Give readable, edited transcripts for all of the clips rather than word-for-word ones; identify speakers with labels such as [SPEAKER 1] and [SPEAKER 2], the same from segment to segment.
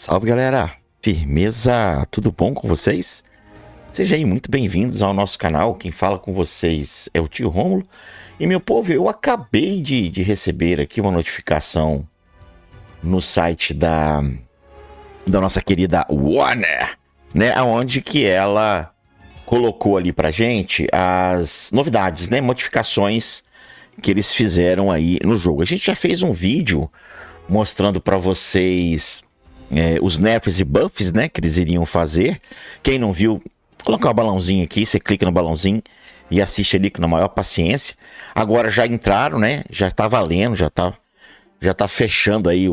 [SPEAKER 1] Salve, galera! Firmeza? Tudo bom com vocês? Sejam aí muito bem-vindos ao nosso canal. Quem fala com vocês é o tio Rômulo. E, meu povo, eu acabei de receber aqui uma notificação no site da nossa querida Warner, né? Onde que ela colocou ali pra gente as novidades, né? Modificações que eles fizeram aí no jogo. A gente já fez um vídeo mostrando pra vocês os nerfs e buffs, né, que eles iriam fazer. Quem não viu, colocar o balãozinho aqui, você clica no balãozinho e assiste ali com a maior paciência. Agora já entraram, né, já tá valendo, já tá fechando aí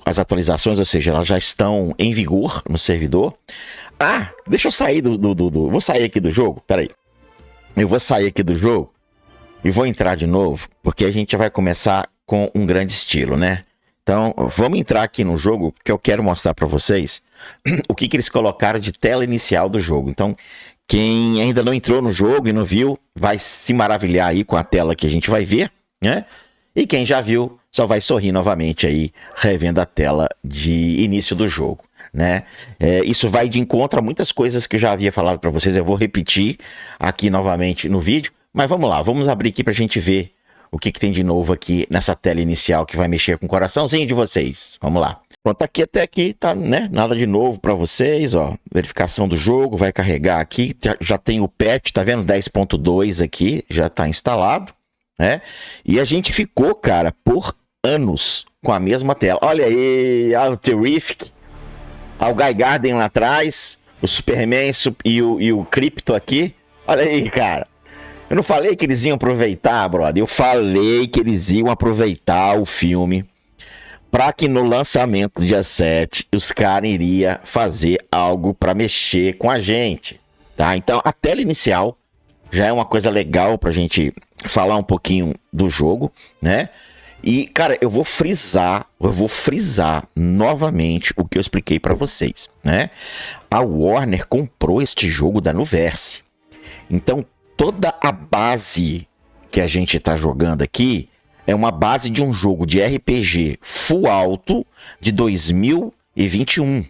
[SPEAKER 1] as atualizações, ou seja, elas já estão em vigor no servidor. Ah, deixa eu sair vou sair aqui do jogo, peraí. Eu vou sair aqui do jogo e vou entrar de novo, porque a gente já vai começar com um grande estilo, né? Então, vamos entrar aqui no jogo, porque eu quero mostrar para vocês o que eles colocaram de tela inicial do jogo. Então, quem ainda não entrou no jogo e não viu, vai se maravilhar aí com a tela que a gente vai ver, né? E quem já viu, só vai sorrir novamente aí, revendo a tela de início do jogo, né? Isso vai de encontro a muitas coisas que eu já havia falado para vocês, eu vou repetir aqui novamente no vídeo, mas vamos lá, vamos abrir aqui para a gente ver o que tem de novo aqui nessa tela inicial que vai mexer com o coraçãozinho de vocês. Vamos lá. Pronto, aqui até aqui tá, né? Nada de novo para vocês, ó. Verificação do jogo, vai carregar aqui. Já tem o patch, tá vendo? 10.2 aqui, já tá instalado, né? E a gente ficou, cara, por anos com a mesma tela. Olha aí, o Terrific, o Guy Garden lá atrás, o Superman e o Krypto aqui. Olha aí, cara. Eu não falei que eles iam aproveitar, brother. Eu falei que eles iam aproveitar o filme para que no lançamento dia 7 os caras iriam fazer algo para mexer com a gente, tá? Então a tela inicial já é uma coisa legal pra gente falar um pouquinho do jogo, né? E, cara, eu vou frisar novamente o que eu expliquei para vocês, né? A Warner comprou este jogo da Nuverse. Então, toda a base que a gente tá jogando aqui é uma base de um jogo de RPG full alto de 2021.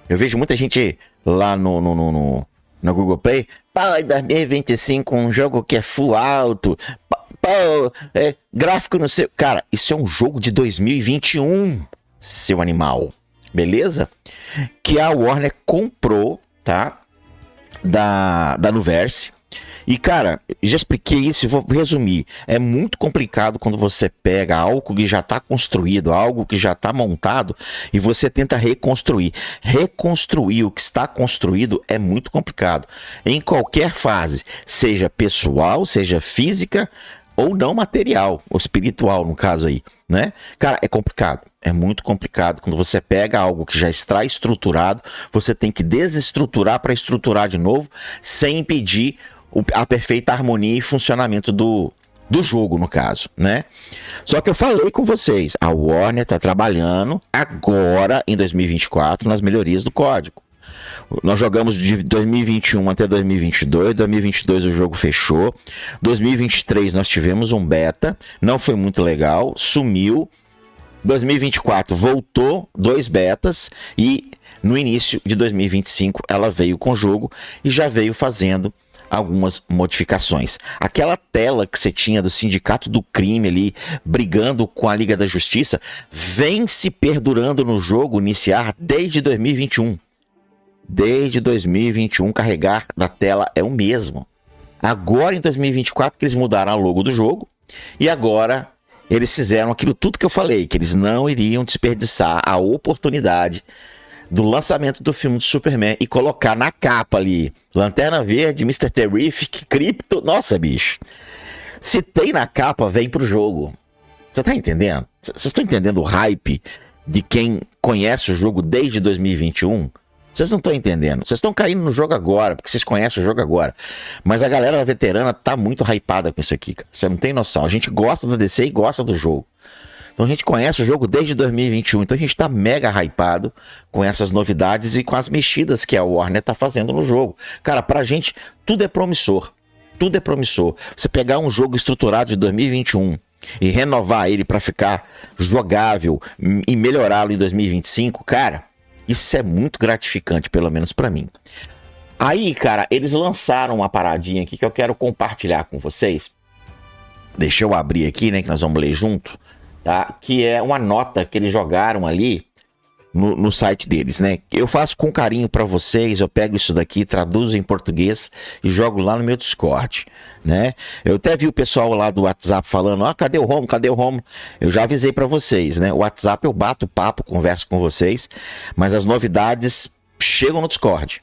[SPEAKER 1] Eu vejo muita gente lá no Google Play, pô, em 2025 um jogo que é full alto, pô, gráfico não sei... Cara, isso é um jogo de 2021, seu animal, beleza? Que a Warner comprou, tá? Da Nuverse. E, cara, já expliquei isso e vou resumir. É muito complicado quando você pega algo que já está construído, algo que já está montado e você tenta reconstruir. Reconstruir o que está construído é muito complicado. Em qualquer fase, seja pessoal, seja física ou não material, ou espiritual no caso aí, né? Cara, é complicado. É muito complicado. Quando você pega algo que já está estruturado, você tem que desestruturar para estruturar de novo, sem impedir a perfeita harmonia e funcionamento do jogo, no caso, né? Só que eu falei com vocês, a Warner tá trabalhando agora, em 2024, nas melhorias do código. Nós jogamos de 2021 até 2022, 2022 o jogo fechou, 2023 nós tivemos um beta, não foi muito legal, sumiu, 2024 voltou 2 betas e no início de 2025 ela veio com o jogo e já veio fazendo algumas modificações. Aquela tela que você tinha do Sindicato do Crime ali, brigando com a Liga da Justiça, vem se perdurando no jogo iniciar desde 2021. Desde 2021, carregar da tela é o mesmo. Agora em 2024 que eles mudaram a logo do jogo e agora eles fizeram aquilo tudo que eu falei, que eles não iriam desperdiçar a oportunidade do lançamento do filme do Superman e colocar na capa ali Lanterna Verde, Mr. Terrific, Krypto. Nossa, bicho. Se tem na capa, vem pro jogo. Você tá entendendo? Vocês estão entendendo o hype de quem conhece o jogo desde 2021? Vocês não estão entendendo. Vocês estão caindo no jogo agora, porque vocês conhecem o jogo agora. Mas a galera veterana tá muito hypada com isso aqui, cara. Você não tem noção. A gente gosta da DC e gosta do jogo. Então a gente conhece o jogo desde 2021, então a gente tá mega hypado com essas novidades e com as mexidas que a Warner tá fazendo no jogo. Cara, pra gente tudo é promissor, tudo é promissor. Você pegar um jogo estruturado de 2021 e renovar ele para ficar jogável e melhorá-lo em 2025, cara, isso é muito gratificante, pelo menos para mim. Aí, cara, eles lançaram uma paradinha aqui que eu quero compartilhar com vocês. Deixa eu abrir aqui, né, que nós vamos ler junto, tá? Que é uma nota que eles jogaram ali no site deles, né? Eu faço com carinho para vocês, eu pego isso daqui, traduzo em português e jogo lá no meu Discord, né? Eu até vi o pessoal lá do WhatsApp falando, cadê o Romo, cadê o Romo? Eu já avisei para vocês, né? O WhatsApp eu bato papo, converso com vocês, mas as novidades chegam no Discord,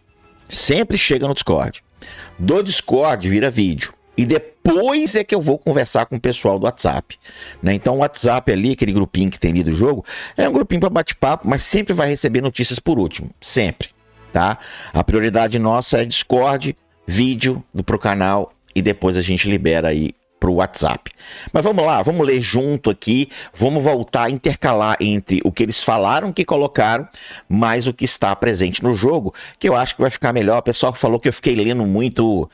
[SPEAKER 1] sempre chegam no Discord. Do Discord vira vídeo. E depois é que eu vou conversar com o pessoal do WhatsApp, né? Então o WhatsApp ali, aquele grupinho que tem ali do jogo, é um grupinho para bate-papo, mas sempre vai receber notícias por último, sempre, tá? A prioridade nossa é Discord, vídeo pro canal e depois a gente libera aí pro WhatsApp. Mas vamos lá, vamos ler junto aqui, vamos voltar a intercalar entre o que eles falaram que colocaram, mais o que está presente no jogo, que eu acho que vai ficar melhor. O pessoal falou que eu fiquei lendo muito,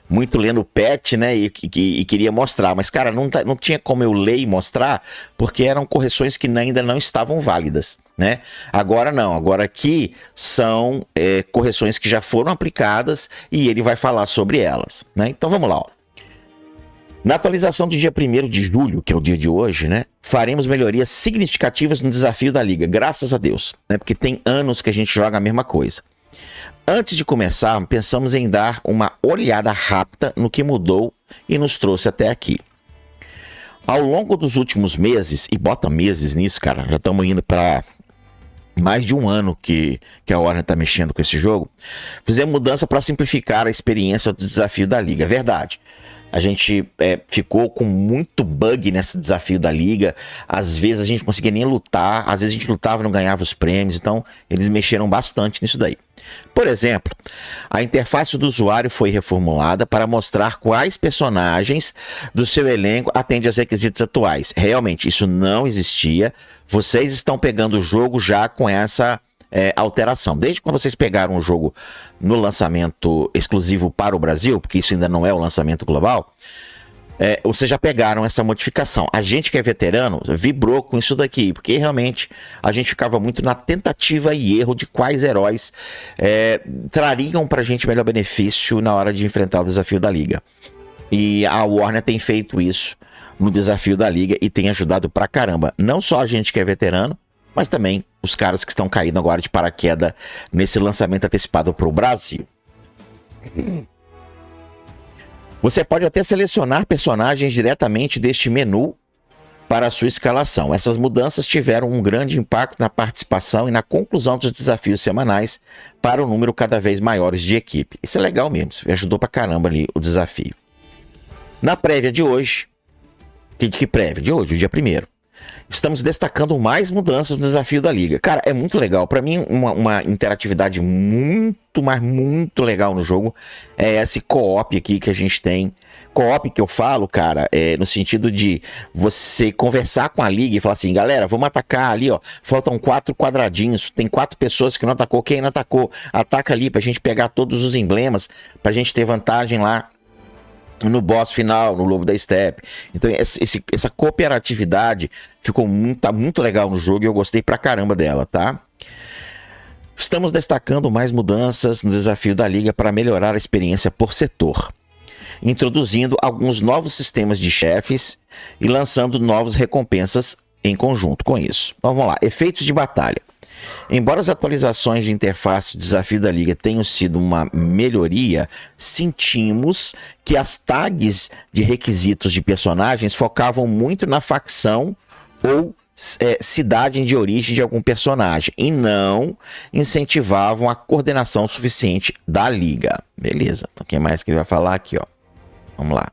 [SPEAKER 1] muito lendo patch, né, e queria mostrar, mas cara, não tinha como eu ler e mostrar, porque eram correções que ainda não estavam válidas, né? Agora não, agora aqui são correções que já foram aplicadas e ele vai falar sobre elas, né? Então vamos lá, ó. Na atualização do dia 1º de julho, que é o dia de hoje, né, faremos melhorias significativas no desafio da Liga, graças a Deus, né, porque tem anos que a gente joga a mesma coisa. Antes de começar, pensamos em dar uma olhada rápida no que mudou e nos trouxe até aqui. Ao longo dos últimos meses, e bota meses nisso, cara, já estamos indo para mais de um ano que a Warner está mexendo com esse jogo, fizemos mudança para simplificar a experiência do desafio da Liga, é verdade. A gente ficou com muito bug nesse desafio da Liga. Às vezes a gente não conseguia nem lutar. Às vezes a gente lutava e não ganhava os prêmios. Então eles mexeram bastante nisso daí. Por exemplo, a interface do usuário foi reformulada para mostrar quais personagens do seu elenco atendem aos requisitos atuais. Realmente, isso não existia. Vocês estão pegando o jogo já com essa alteração. Desde quando vocês pegaram o jogo no lançamento exclusivo para o Brasil, porque isso ainda não é o lançamento global, vocês já pegaram essa modificação. A gente que é veterano vibrou com isso daqui, porque realmente a gente ficava muito na tentativa e erro de quais heróis trariam pra gente melhor benefício na hora de enfrentar o desafio da Liga. E a Warner tem feito isso no desafio da Liga e tem ajudado pra caramba. Não só a gente que é veterano, mas também os caras que estão caindo agora de paraquedas nesse lançamento antecipado para o Brasil. Você pode até selecionar personagens diretamente deste menu para a sua escalação. Essas mudanças tiveram um grande impacto na participação e na conclusão dos desafios semanais para um número cada vez maiores de equipe. Isso é legal mesmo, isso ajudou pra caramba ali o desafio. Na prévia de hoje, que prévia? De hoje, o dia 1º. Estamos destacando mais mudanças no desafio da Liga. Cara, é muito legal. Para mim, uma interatividade muito, mas muito legal no jogo é esse co-op aqui que a gente tem. Co-op que eu falo, cara, no sentido de você conversar com a Liga e falar assim, galera, vamos atacar ali, ó. Faltam 4 quadradinhos, tem 4 pessoas que não atacou. Quem não atacou, ataca ali pra gente pegar todos os emblemas, pra gente ter vantagem lá no boss final, no Lobo da Steppe. Então essa cooperatividade tá muito legal no jogo e eu gostei pra caramba dela, tá? Estamos destacando mais mudanças no desafio da Liga para melhorar a experiência por setor, introduzindo alguns novos sistemas de chefes e lançando novas recompensas em conjunto com isso. Então vamos lá, efeitos de batalha. Embora as atualizações de interface do desafio da Liga tenham sido uma melhoria, sentimos que as tags de requisitos de personagens focavam muito na facção ou cidade de origem de algum personagem e não incentivavam a coordenação suficiente da Liga. Beleza, então o que mais que ele vai falar aqui, ó? Vamos lá.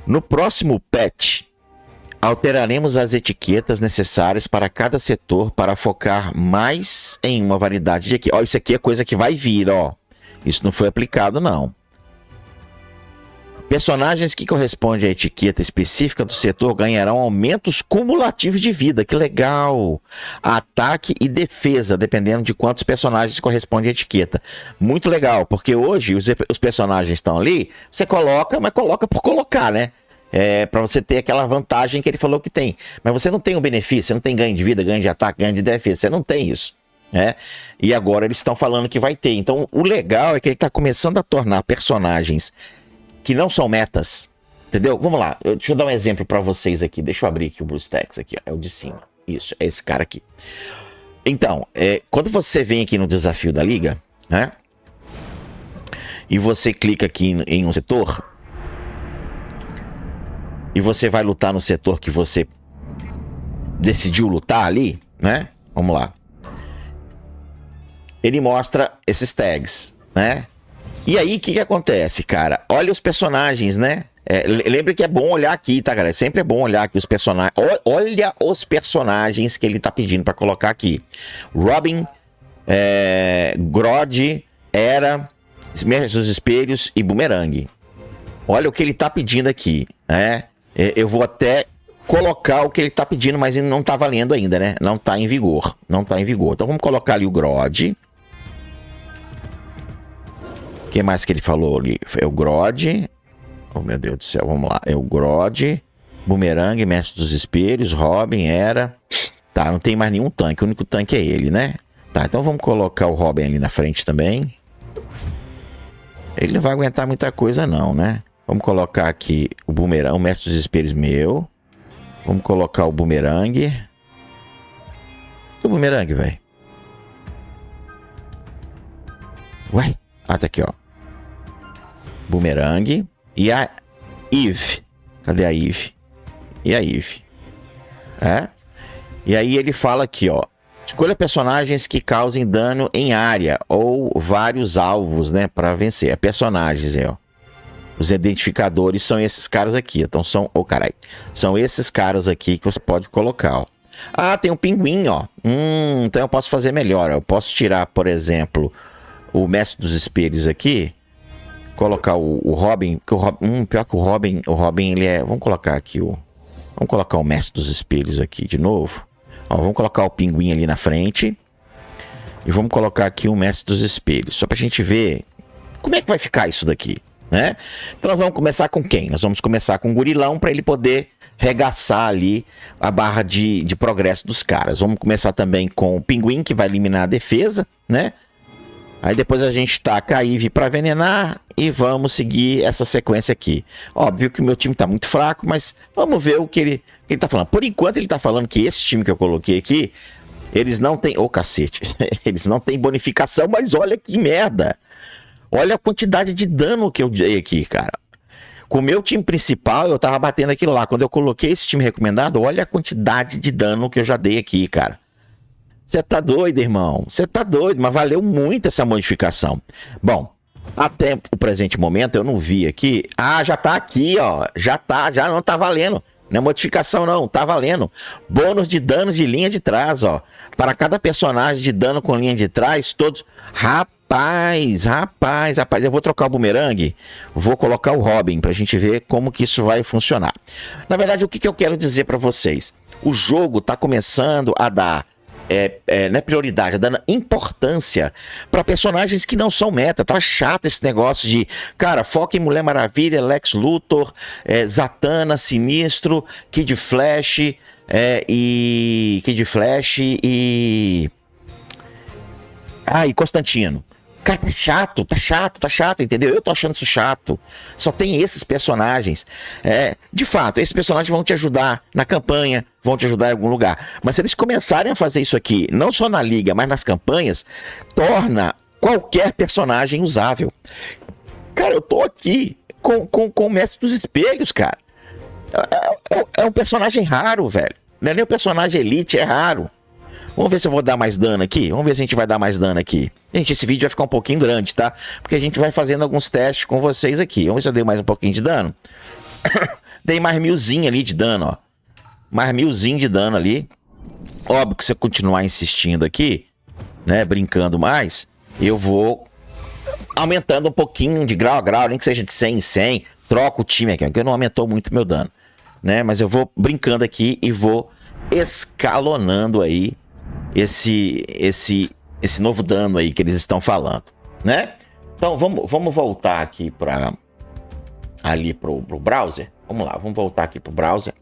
[SPEAKER 1] No próximo patch, alteraremos as etiquetas necessárias para cada setor para focar mais em uma variedade de equipe. Ó, isso aqui é coisa que vai vir, ó. Isso não foi aplicado, não. Personagens que correspondem à etiqueta específica do setor ganharão aumentos cumulativos de vida. Que legal! Ataque e defesa, dependendo de quantos personagens correspondem à etiqueta. Muito legal, porque hoje os personagens estão ali, você coloca, mas coloca por colocar, né? Para você ter aquela vantagem que ele falou que tem. Mas você não tem o benefício, você não tem ganho de vida, ganho de ataque, ganho de defesa, você não tem isso. E agora eles estão falando que vai ter. Então o legal é que ele está começando a tornar personagens que não são metas, entendeu? Vamos lá, deixa eu dar um exemplo para vocês aqui. Deixa eu abrir aqui o BlueStacks aqui, ó, é o de cima. Isso, é esse cara aqui. Então, quando você vem aqui no desafio da liga, né? E você clica aqui em um setor, e você vai lutar no setor que você decidiu lutar ali, né? Vamos lá. Ele mostra esses tags, né? E aí, o que acontece, cara? Olha os personagens, né? Lembra que é bom olhar aqui, tá, galera? Sempre é bom olhar aqui os personagens. Olha os personagens que ele tá pedindo pra colocar aqui. Robin, Grodd, Hera, Mestre dos Espelhos e Boomerang. Olha o que ele tá pedindo aqui, né? Eu vou até colocar o que ele tá pedindo, mas ele não tá valendo ainda, né? Não tá em vigor. Não tá em vigor. Então vamos colocar ali o Grodd. O que mais que ele falou ali? É o Grodd. Oh, meu Deus do céu, vamos lá. É o Grodd, Boomerang, Mestre dos Espelhos, Robin, Hera. Tá, não tem mais nenhum tanque. O único tanque é ele, né? Tá, então vamos colocar o Robin ali na frente também. Ele não vai aguentar muita coisa não, né? Vamos colocar aqui o Boomerang, o Mestre dos Espelhos meu. Vamos colocar o Boomerang. O Boomerang, velho. Ué? Ah, tá aqui, ó. Boomerang. E a Eve. Cadê a Eve? E a Eve? E aí ele fala aqui, ó. Escolha personagens que causem dano em área ou vários alvos, né, para vencer. Personagens, ó. Os identificadores são esses caras aqui. Então são, são esses caras aqui que você pode colocar, ó. Ah, tem um pinguim, ó. Então eu posso fazer melhor. Eu posso tirar, por exemplo, o Mestre dos Espelhos aqui. Colocar o Robin, que o Robin, pior que o Robin ele é, vamos colocar aqui vamos colocar o Mestre dos Espelhos aqui de novo. Ó, vamos colocar o pinguim ali na frente e vamos colocar aqui o Mestre dos Espelhos, só pra gente ver como é que vai ficar isso daqui, né? Então nós vamos começar com quem? Nós vamos começar com o Gurilão para ele poder regaçar ali a barra de progresso dos caras. Vamos começar também com o Pinguim, que vai eliminar a defesa, né? Aí depois a gente taca a Eve para envenenar e vamos seguir essa sequência aqui. Óbvio que o meu time tá muito fraco, mas vamos ver o que ele tá falando. Por enquanto ele tá falando que esse time que eu coloquei aqui, eles não tem... Ô, cacete. Eles não tem bonificação, mas olha que merda. Olha a quantidade de dano que eu dei aqui, cara. Com o meu time principal, eu tava batendo aquilo lá. Quando eu coloquei esse time recomendado, olha a quantidade de dano que eu já dei aqui, cara. Você tá doido, irmão? Você tá doido, mas valeu muito essa modificação. Bom, até o presente momento eu não vi aqui. Ah, já tá aqui, ó. Já não tá valendo. Não é modificação não, tá valendo. Bônus de dano de linha de trás, ó. Para cada personagem de dano com linha de trás, todos... Rapaz, eu vou trocar o Boomerang, vou colocar o Robin pra gente ver como que isso vai funcionar. Na verdade, o que eu quero dizer pra vocês? O jogo tá começando a dar... não é prioridade, dando importância para personagens que não são meta. Tá chato esse negócio de, cara, foca em Mulher Maravilha, Lex Luthor, Zatanna, Sinistro, Kid Flash e Constantino. Cara, tá chato, entendeu? Eu tô achando isso chato. Só tem esses personagens. De fato, esses personagens vão te ajudar na campanha, vão te ajudar em algum lugar. Mas se eles começarem a fazer isso aqui, não só na liga, mas nas campanhas, torna qualquer personagem usável. Cara, eu tô aqui com o Mestre dos Espelhos, cara. É um personagem raro, velho. Não é nem um personagem elite, é raro. Vamos ver se eu vou dar mais dano aqui. Vamos ver se a gente vai dar mais dano aqui. Gente, esse vídeo vai ficar um pouquinho grande, tá? Porque a gente vai fazendo alguns testes com vocês aqui. Vamos ver se eu dei mais um pouquinho de dano. Dei mais 1000zinho ali de dano, ó. Mais 1000zinho de dano ali. Óbvio que se eu continuar insistindo aqui, né, brincando mais, eu vou aumentando um pouquinho de grau a grau, nem que seja de 100 em 100. Troco o time aqui, porque não aumentou muito meu dano, né? Mas eu vou brincando aqui e vou escalonando aí esse novo dano aí que eles estão falando, né? Então vamos voltar aqui ali pro browser, Vamos lá, vamos voltar aqui pro browser.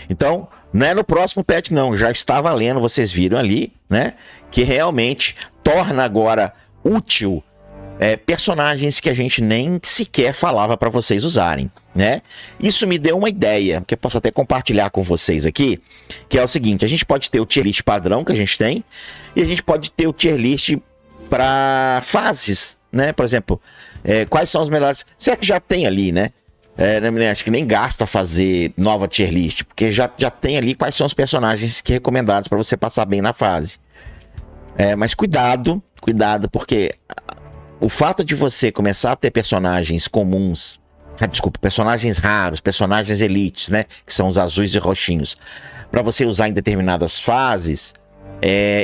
[SPEAKER 1] Então, não é no próximo patch não, já está valendo, vocês viram ali, né? Que realmente torna agora útil personagens que a gente nem sequer falava para vocês usarem, né? Isso me deu uma ideia, que eu posso até compartilhar com vocês aqui, que é o seguinte: a gente pode ter o tier list padrão que a gente tem, e a gente pode ter o tier list para fases, né? Por exemplo, quais são os melhores... Será que já tem ali, né? Acho que nem gasta fazer nova tier list, porque já tem ali quais são os personagens que recomendados para você passar bem na fase. Mas cuidado, porque o fato de você começar a ter personagens comuns, personagens raros, personagens elites, né, que são os azuis e roxinhos, para você usar em determinadas fases,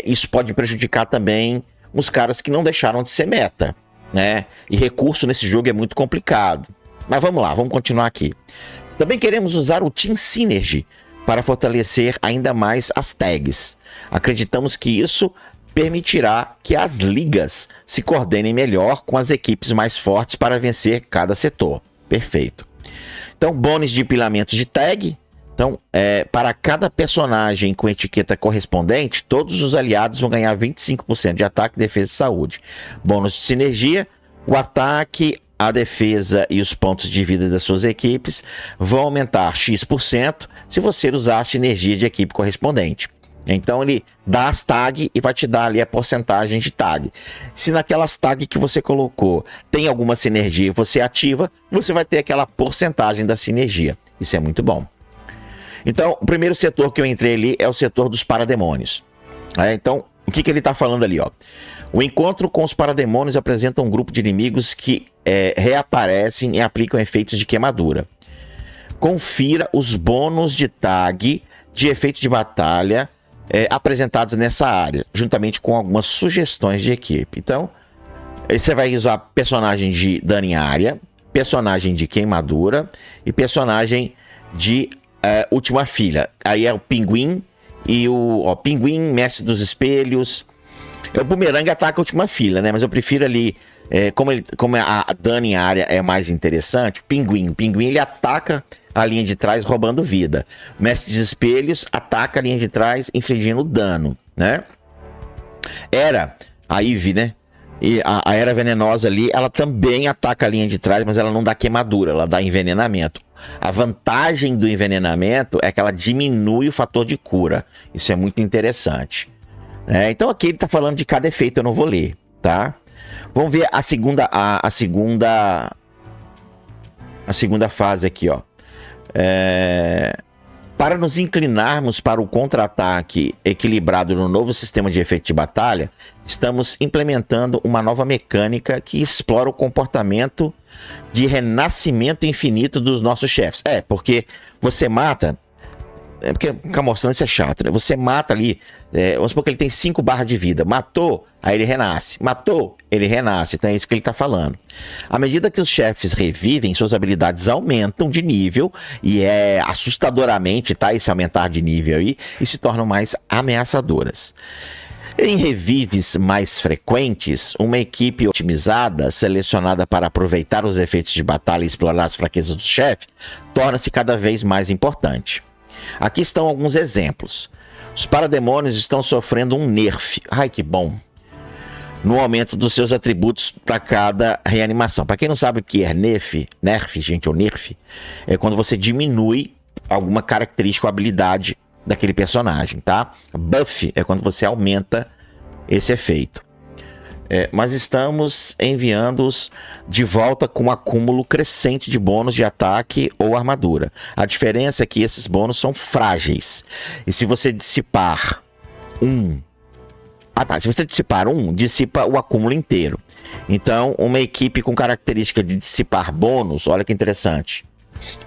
[SPEAKER 1] isso pode prejudicar também os caras que não deixaram de ser meta, né? E recurso nesse jogo é muito complicado. Mas vamos lá, vamos continuar aqui. Também queremos usar o Team Synergy para fortalecer ainda mais as tags. Acreditamos que isso permitirá que as ligas se coordenem melhor com as equipes mais fortes para vencer cada setor. Perfeito. Então, bônus de empilhamento de tag. Então, para cada personagem com etiqueta correspondente, todos os aliados vão ganhar 25% de ataque, defesa e saúde. Bônus de sinergia. O ataque, a defesa e os pontos de vida das suas equipes vão aumentar X% se você usar a sinergia de equipe correspondente. Então ele dá as tags e vai te dar ali a porcentagem de tag. Se naquelas tags que você colocou tem alguma sinergia e você ativa, você vai ter aquela porcentagem da sinergia. Isso é muito bom. Então, o primeiro setor que eu entrei ali é o setor dos parademônios. Então, o que ele está falando ali? Ó? O encontro com os parademônios apresenta um grupo de inimigos que reaparecem e aplicam efeitos de queimadura. Confira os bônus de tag de efeitos de batalha apresentados nessa área, juntamente com algumas sugestões de equipe. Então, você vai usar personagem de dano em área, personagem de queimadura e personagem de última filha. Aí é o Pinguim e o Pinguim, Mestre dos Espelhos. O Boomerang ataca a última filha, né? Mas eu prefiro ali, como a dano em área é mais interessante, o Pinguim ele ataca a linha de trás roubando vida. O Mestre dos Espelhos ataca a linha de trás infligindo dano, né? A Eve, né? E a Era Venenosa ali, ela também ataca a linha de trás, mas ela não dá queimadura, ela dá envenenamento. A vantagem do envenenamento é que ela diminui o fator de cura. Isso é muito interessante. Então aqui ele tá falando de cada efeito, eu não vou ler, tá? Vamos ver a segunda fase aqui, ó. Para nos inclinarmos para o contra-ataque equilibrado no novo sistema de efeito de batalha, estamos implementando uma nova mecânica que explora o comportamento de renascimento infinito dos nossos chefes. Porque você mata... porque ficar mostrando isso é chato, né? Você mata ali, vamos supor que ele tem 5 barras de vida. Matou, aí ele renasce. Matou, ele renasce. Então é isso que ele está falando. À medida que os chefes revivem, suas habilidades aumentam de nível, e assustadoramente, tá? Esse aumentar de nível aí, e se tornam mais ameaçadoras. Em revives mais frequentes, uma equipe otimizada, selecionada para aproveitar os efeitos de batalha e explorar as fraquezas do chefe, torna-se cada vez mais importante. Aqui estão alguns exemplos. Os parademônios estão sofrendo um nerf. Ai, que bom. No aumento dos seus atributos para cada reanimação. Para quem não sabe o que é nerf, gente, ou nerf, é quando você diminui alguma característica ou habilidade daquele personagem, tá? Buff é quando você aumenta esse efeito. Mas estamos enviando-os de volta com um acúmulo crescente de bônus de ataque ou armadura. A diferença é que esses bônus são frágeis. E se você dissipar se você dissipar dissipa o acúmulo inteiro. Então, uma equipe com característica de dissipar bônus, olha que interessante,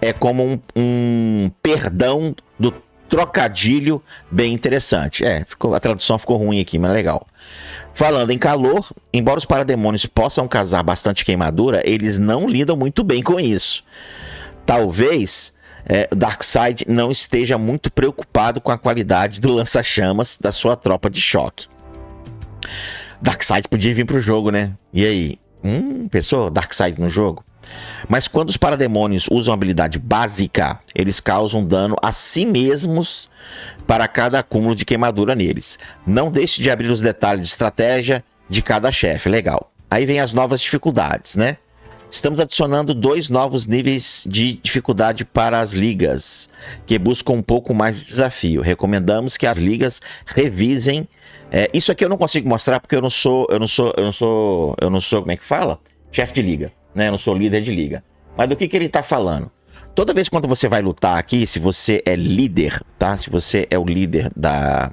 [SPEAKER 1] é como um perdão do trocadilho bem interessante. A tradução ficou ruim aqui, mas legal. Falando em calor, embora os parademônios possam causar bastante queimadura, eles não lidam muito bem com isso. Talvez Darkseid não esteja muito preocupado com a qualidade do lança-chamas da sua tropa de choque. Darkseid podia vir pro jogo, né? E aí? Pensou Darkseid no jogo? Mas quando os parademônios usam habilidade básica, eles causam dano a si mesmos para cada acúmulo de queimadura neles. Não deixe de abrir os detalhes de estratégia de cada chefe. Legal. Aí vem as novas dificuldades, né? Estamos adicionando 2 novos níveis de dificuldade para as ligas, que buscam um pouco mais de desafio. Recomendamos que as ligas revisem. Isso aqui eu não consigo mostrar porque eu não sou, como é que fala? Chefe de liga, né? Eu não sou líder de liga. Mas do que ele tá falando? Toda vez quando você vai lutar aqui, se você é líder, tá? Se você é o líder da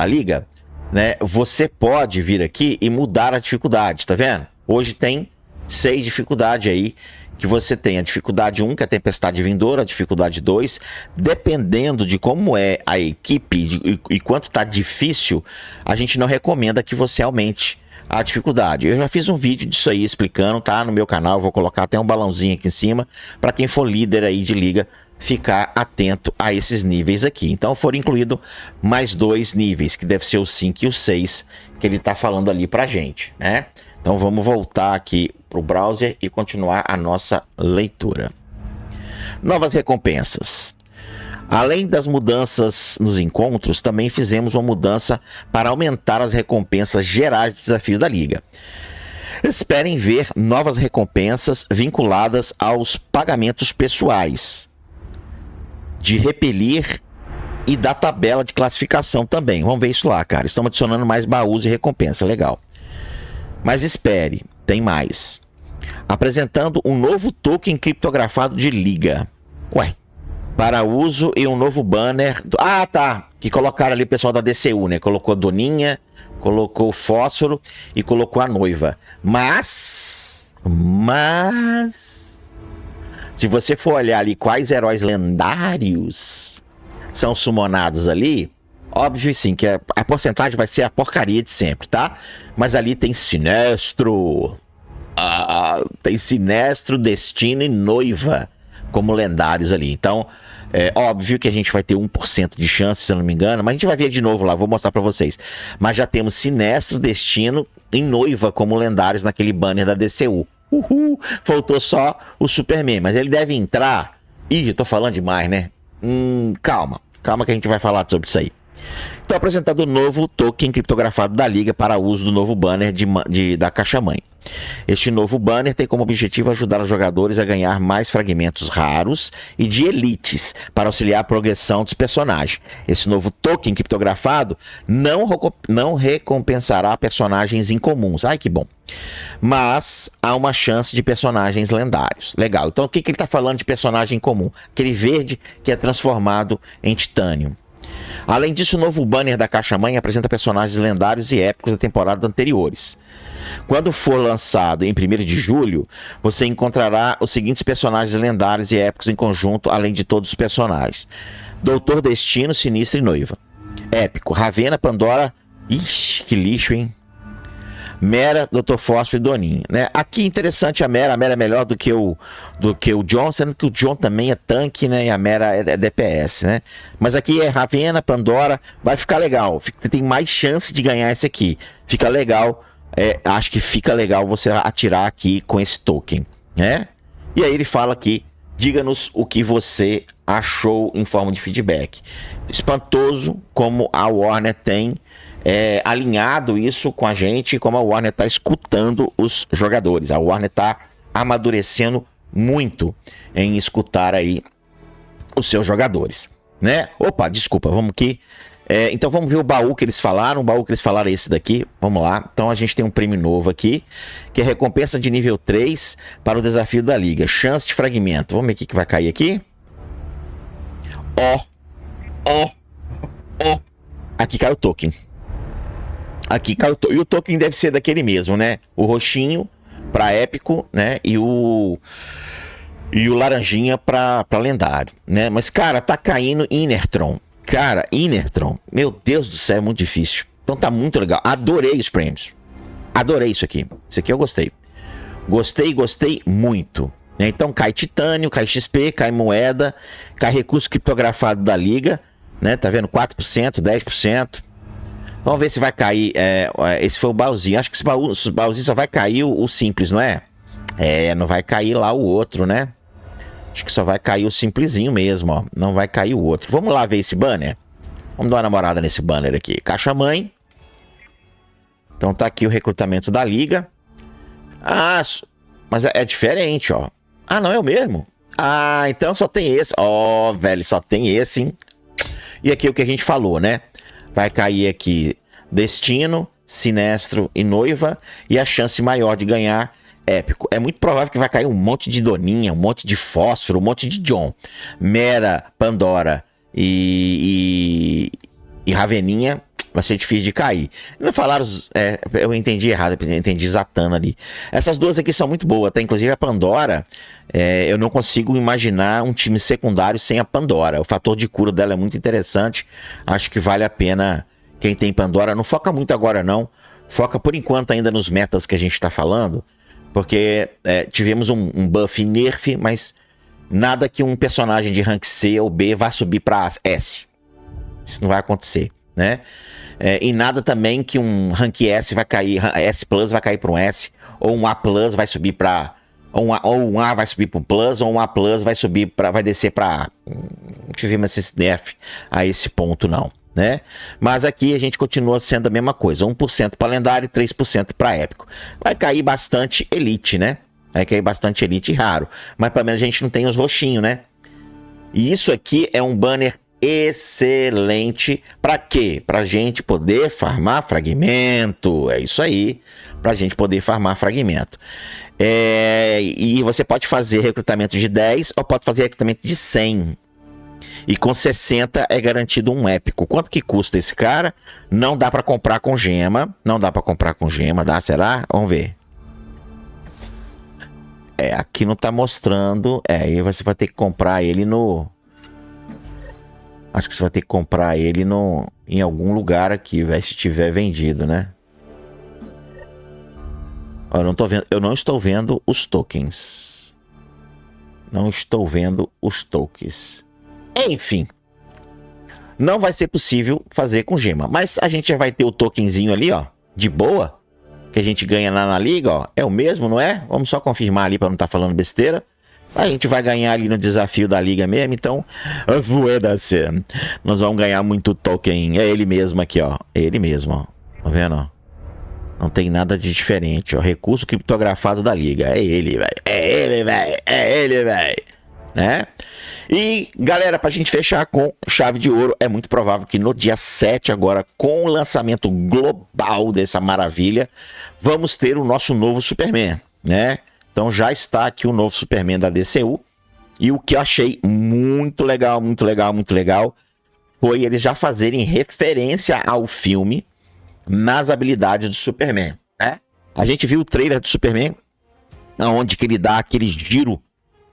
[SPEAKER 1] liga, né? Você pode vir aqui e mudar a dificuldade, tá vendo? Hoje tem 6 dificuldades aí, que você tem a dificuldade 1, que é a tempestade vindoura, a dificuldade 2, dependendo de como é a equipe e quanto tá difícil, a gente não recomenda que você aumente a dificuldade. Eu já fiz um vídeo disso aí explicando, tá no meu canal, vou colocar até um balãozinho aqui em cima, para quem for líder aí de liga, ficar atento a esses níveis aqui. Então foram incluídos mais 2 níveis, que deve ser o 5 e o 6, que ele tá falando ali pra gente, né? Então vamos voltar aqui para o browser e continuar a nossa leitura. Novas recompensas. Além das mudanças nos encontros, também fizemos uma mudança para aumentar as recompensas gerais de desafio da Liga. Esperem ver novas recompensas vinculadas aos pagamentos pessoais, de repelir e da tabela de classificação também. Vamos ver isso lá, cara. Estamos adicionando mais baús e recompensa. Legal. Mas espere, tem mais. Apresentando um novo token criptografado de liga. Ué, para uso e um novo banner. Ah, tá. Que colocaram ali o pessoal da DCU, né? Colocou Doninha, colocou Fósforo e colocou a noiva. Mas, se você for olhar ali quais heróis lendários são summonados ali, óbvio sim que a porcentagem vai ser a porcaria de sempre, tá? Mas ali tem Sinestro, tem Sinestro, Destino e Noiva como lendários ali. Então, é óbvio que a gente vai ter 1% de chance, se eu não me engano, mas a gente vai ver de novo lá, vou mostrar pra vocês. Mas já temos Sinestro, Destino e Noiva como lendários naquele banner da DCU. Uhul! Faltou só o Superman, mas ele deve entrar... Ih, eu tô falando demais, né? Calma que a gente vai falar sobre isso aí. Então, apresentado o novo token criptografado da Liga para uso do novo banner da caixa-mãe. Este novo banner tem como objetivo ajudar os jogadores a ganhar mais fragmentos raros e de elites para auxiliar a progressão dos personagens. Esse novo token criptografado não recompensará personagens incomuns. Ai, que bom. Mas há uma chance de personagens lendários. Legal. Então, o que ele está falando de personagem comum? Aquele verde que é transformado em titânio. Além disso, o novo banner da caixa-mãe apresenta personagens lendários e épicos da temporada anteriores. Quando for lançado em 1º de julho, você encontrará os seguintes personagens lendários e épicos em conjunto, além de todos os personagens. Doutor Destino, Sinistro e Noiva. Épico. Ravena, Pandora... Ixi, que lixo, hein? Mera, Dr. Fósforo e Doninho, né? Aqui interessante a Mera é melhor do que o John, sendo que o John também é tanque, né? E a Mera é DPS, né? Mas aqui é Ravena, Pandora, vai ficar legal. Tem mais chance de ganhar esse aqui. Fica legal, acho que fica legal você atirar aqui com esse token, né? E aí ele fala aqui, diga-nos o que você achou em forma de feedback. Espantoso como a Warner tem alinhado isso com a gente, como a Warner está escutando os jogadores. A Warner está amadurecendo muito em escutar aí os seus jogadores, né? Opa, desculpa, vamos aqui. Então vamos ver o baú que eles falaram. O baú que eles falaram é esse daqui. Vamos lá. Então a gente tem um prêmio novo aqui, que é recompensa de nível 3 para o desafio da liga. Chance de fragmento. Vamos ver o que vai cair aqui. Aqui caiu o token. E o token deve ser daquele mesmo, né? O roxinho para épico, né? E o laranjinha para lendário, né? Mas, cara, tá caindo Inertron. Cara, Inertron, meu Deus do céu, é muito difícil. Então tá muito legal. Adorei os prêmios. Adorei isso aqui. Isso aqui eu gostei. Gostei muito. Então cai titânio, cai XP, cai moeda, cai recurso criptografado da liga, né? Tá vendo? 4%, 10%. Vamos ver se vai cair. Esse foi o baúzinho. Acho que esse baúzinho só vai cair o simples, não é? Não vai cair lá o outro, né? Acho que só vai cair o simplesinho mesmo, ó. Não vai cair o outro. Vamos lá ver esse banner? Vamos dar uma namorada nesse banner aqui. Caixa-mãe. Então tá aqui o recrutamento da liga. Ah, mas é diferente, ó. Ah, não é o mesmo? Ah, então só tem esse. Ó, velho, só tem esse, hein? E aqui o que a gente falou, né? Vai cair aqui Destino, Sinestro e Noiva. E a chance maior de ganhar, Épico. É muito provável que vai cair um monte de Doninha, um monte de Fósforo, um monte de John. Mera, Pandora e Raveninha vai ser difícil de cair. Não falaram... eu entendi errado, eu entendi Zatanna ali. Essas duas aqui são muito boas, tá? Inclusive a Pandora, eu não consigo imaginar um time secundário sem a Pandora. O fator de cura dela é muito interessante. Acho que vale a pena quem tem Pandora. Não foca muito agora, não. Foca por enquanto ainda nos metas que a gente tá falando. Porque tivemos um buff nerf, mas nada que um personagem de rank C ou B vá subir pra S. Isso não vai acontecer, né? E nada também que um rank S vai cair, S Plus vai cair para um S, ou um A Plus vai subir para... Ou um A vai subir para um Plus, ou um A Plus vai descer para A. Não tivemos esse nerf a esse ponto, não, né? Mas aqui a gente continua sendo a mesma coisa, 1% para lendário e 3% para épico. Vai cair bastante elite, né? Vai cair bastante elite raro, mas pelo menos a gente não tem os roxinhos, né? E isso aqui é um banner excelente. Para quê? Pra gente poder farmar fragmento. É isso aí. Pra gente poder farmar fragmento. E você pode fazer recrutamento de 10 ou pode fazer recrutamento de 100. E com 60 é garantido um épico. Quanto que custa esse cara? Não dá pra comprar com gema. Não dá pra comprar com gema, dá? Será? Vamos ver. Aqui não tá mostrando. Aí você vai ter que comprar ele no... Acho que você vai ter que comprar ele em algum lugar aqui, velho, se estiver vendido, né? Ó, eu não estou vendo os tokens. Não estou vendo os tokens. Enfim. Não vai ser possível fazer com gema. Mas a gente já vai ter o tokenzinho ali, ó. De boa. Que a gente ganha lá na liga, ó. É o mesmo, não é? Vamos só confirmar ali para não estar falando besteira. A gente vai ganhar ali no desafio da liga mesmo, então... Nós vamos ganhar muito token. É ele mesmo aqui, ó. É ele mesmo, ó. Tá vendo, ó? Não tem nada de diferente, ó. Recurso criptografado da liga. É ele, velho. É ele, velho. É ele, velho. Né? E, galera, pra gente fechar com chave de ouro, é muito provável que no dia 7 agora, com o lançamento global dessa maravilha, vamos ter o nosso novo Superman, né? Então já está aqui o novo Superman da DCU. E o que eu achei muito legal, foi eles já fazerem referência ao filme nas habilidades do Superman, né? A gente viu o trailer do Superman, onde que ele dá aquele giro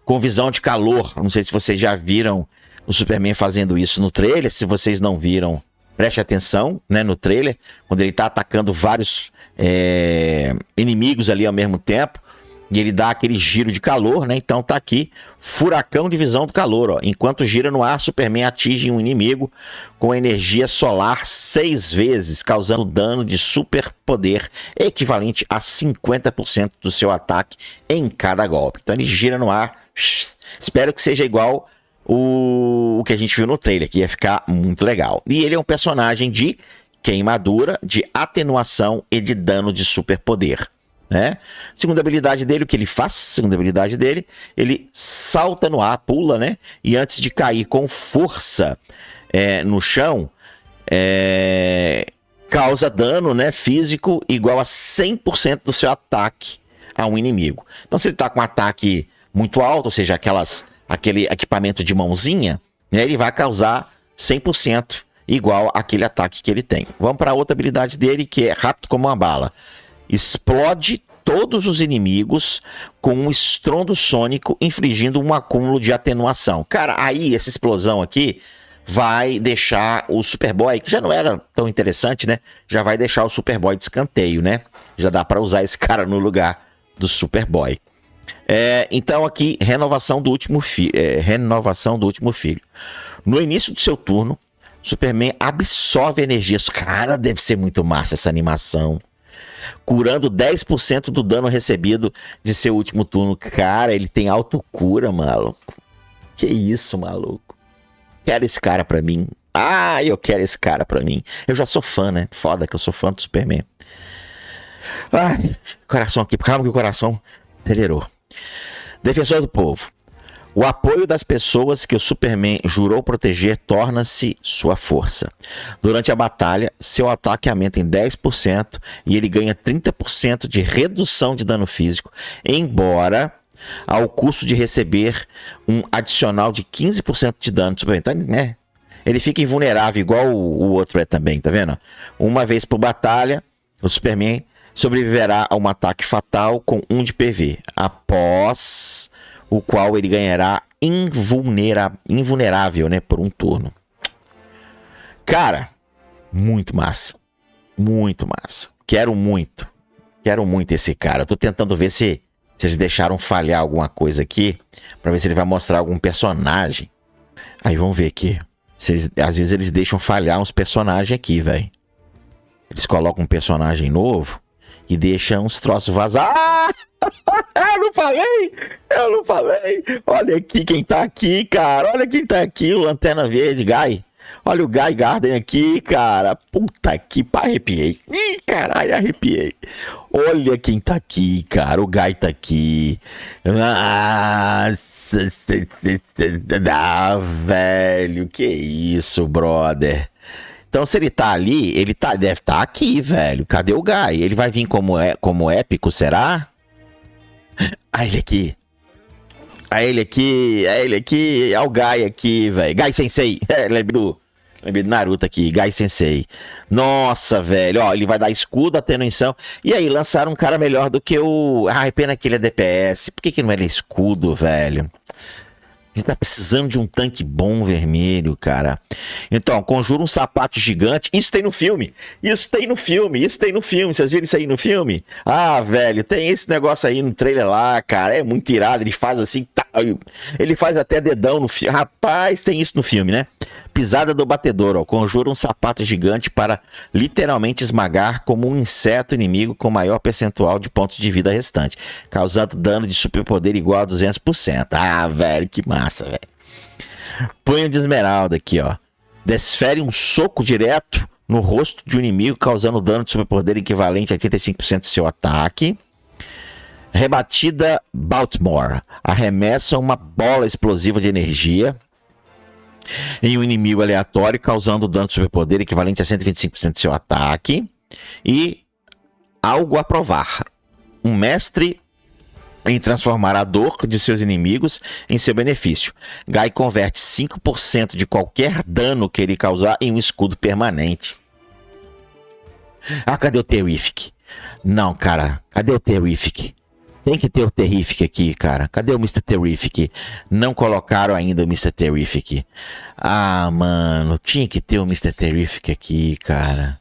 [SPEAKER 1] com visão de calor. Não sei se vocês já viram o Superman fazendo isso no trailer. Se vocês não viram, preste atenção, né, no trailer, quando ele está atacando vários inimigos ali ao mesmo tempo. E ele dá aquele giro de calor, né? Então tá aqui, furacão de visão do calor, ó. Enquanto gira no ar, Superman atinge um inimigo com energia solar 6 vezes, causando dano de superpoder equivalente a 50% do seu ataque em cada golpe. Então ele gira no ar. Espero que seja igual o que a gente viu no trailer, que ia ficar muito legal. E ele é um personagem de queimadura, de atenuação e de dano de superpoder, né? Segunda habilidade dele, o que ele faz? Segunda habilidade dele, ele salta no ar, pula, né? E antes de cair com força no chão, causa dano, né, físico igual a 100% do seu ataque a um inimigo. Então, se ele tá com um ataque muito alto, ou seja, aquele equipamento de mãozinha, né, ele vai causar 100% igual àquele ataque que ele tem. Vamos para outra habilidade dele, que é rápido como uma bala. Explode todos os inimigos com um estrondo sônico, infligindo um acúmulo de atenuação. Cara, aí essa explosão aqui vai deixar o Superboy, que já não era tão interessante, né? Já vai deixar o Superboy de escanteio, né? Já dá para usar esse cara no lugar do Superboy. Então aqui, renovação do último filho. No início do seu turno, Superman absorve energias. Cara, deve ser muito massa essa animação. curando 10% do dano recebido de seu último turno. Cara, ele tem autocura, maluco. Que isso, maluco. Quero esse cara pra mim. Ah, eu quero esse cara pra mim. Eu já sou fã, né? Foda que eu sou fã do Superman. Ai, coração aqui. Calma que o coração acelerou. Defensor do povo. O apoio das pessoas que o Superman jurou proteger torna-se sua força. Durante a batalha, seu ataque aumenta em 10% e ele ganha 30% de redução de dano físico, embora ao custo de receber um adicional de 15% de dano. Então, né? Ele fica invulnerável, igual o outro é também, tá vendo? Uma vez por batalha, o Superman sobreviverá a um ataque fatal com 1 de PV, após o qual ele ganhará invulnerável, né, por um turno. Cara, muito massa. Muito massa. Quero muito esse cara. Eu tô tentando ver se eles deixaram falhar alguma coisa aqui, pra ver se ele vai mostrar algum personagem. Aí vamos ver aqui. Às vezes eles deixam falhar uns personagens aqui, velho. Eles colocam um personagem novo e deixam uns troços vazar. Ah! Eu não falei! Olha aqui quem tá aqui, cara! Olha quem tá aqui, o Lanterna Verde, Guy! Olha o Guy Gardner aqui, cara! Puta que arrepiei! Ih, caralho, arrepiei! Olha quem tá aqui, cara! O Guy tá aqui! Nossa! Ah, velho! Que isso, brother! Então, se ele tá ali, deve estar aqui, velho. Cadê o Guy? Ele vai vir como épico, será? Ah, ele aqui. Olha o Guy aqui, velho. Guy Sensei. Lembrei do Naruto aqui, Guy Sensei. Nossa, velho. Ó, ele vai dar escudo, atenuação. E aí, lançaram um cara melhor do que o... Ai, pena que ele é DPS. Por que não é escudo, velho? A gente tá precisando de um tanque bom vermelho, cara. Então, conjura um sapato gigante. Isso tem no filme. Vocês viram isso aí no filme? Ah, velho, tem esse negócio aí no trailer lá, cara. É muito irado. Ele faz assim, tá, ele faz até dedão no filme. Rapaz, tem isso no filme, né? Pisada do batedor, ó. Conjura um sapato gigante para literalmente esmagar como um inseto inimigo com maior percentual de pontos de vida restante, causando dano de superpoder igual a 200%. Ah, velho, que massa, velho. Punho de esmeralda aqui, ó. Desfere um soco direto no rosto de um inimigo, causando dano de superpoder equivalente a 85% do seu ataque. Rebatida Baltimore. Arremessa uma bola explosiva de energia em um inimigo aleatório, causando dano de superpoder equivalente a 125% do seu ataque. E algo a provar. Um mestre em transformar a dor de seus inimigos em seu benefício. Guy converte 5% de qualquer dano que ele causar em um escudo permanente. Ah, cadê o Terrific? Não, cara, cadê o Terrific? Tem que ter o Terrific aqui, cara. Cadê o Mr. Terrific? Não colocaram ainda o Mr. Terrific. Ah, mano, tinha que ter o Mr. Terrific aqui, cara.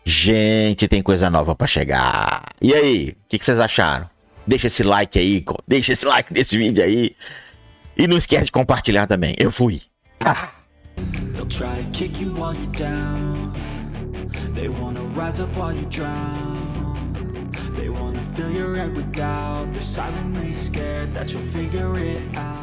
[SPEAKER 1] Gente, tem coisa nova pra chegar. E aí, o que vocês acharam? Deixa esse like aí, deixa esse like nesse vídeo aí. E não esquece de compartilhar também. Eu fui. Ah. They'll try to kick you while you're down. They wanna rise up while you drown. They wanna fill your head with doubt. They're silently scared that you'll figure it out.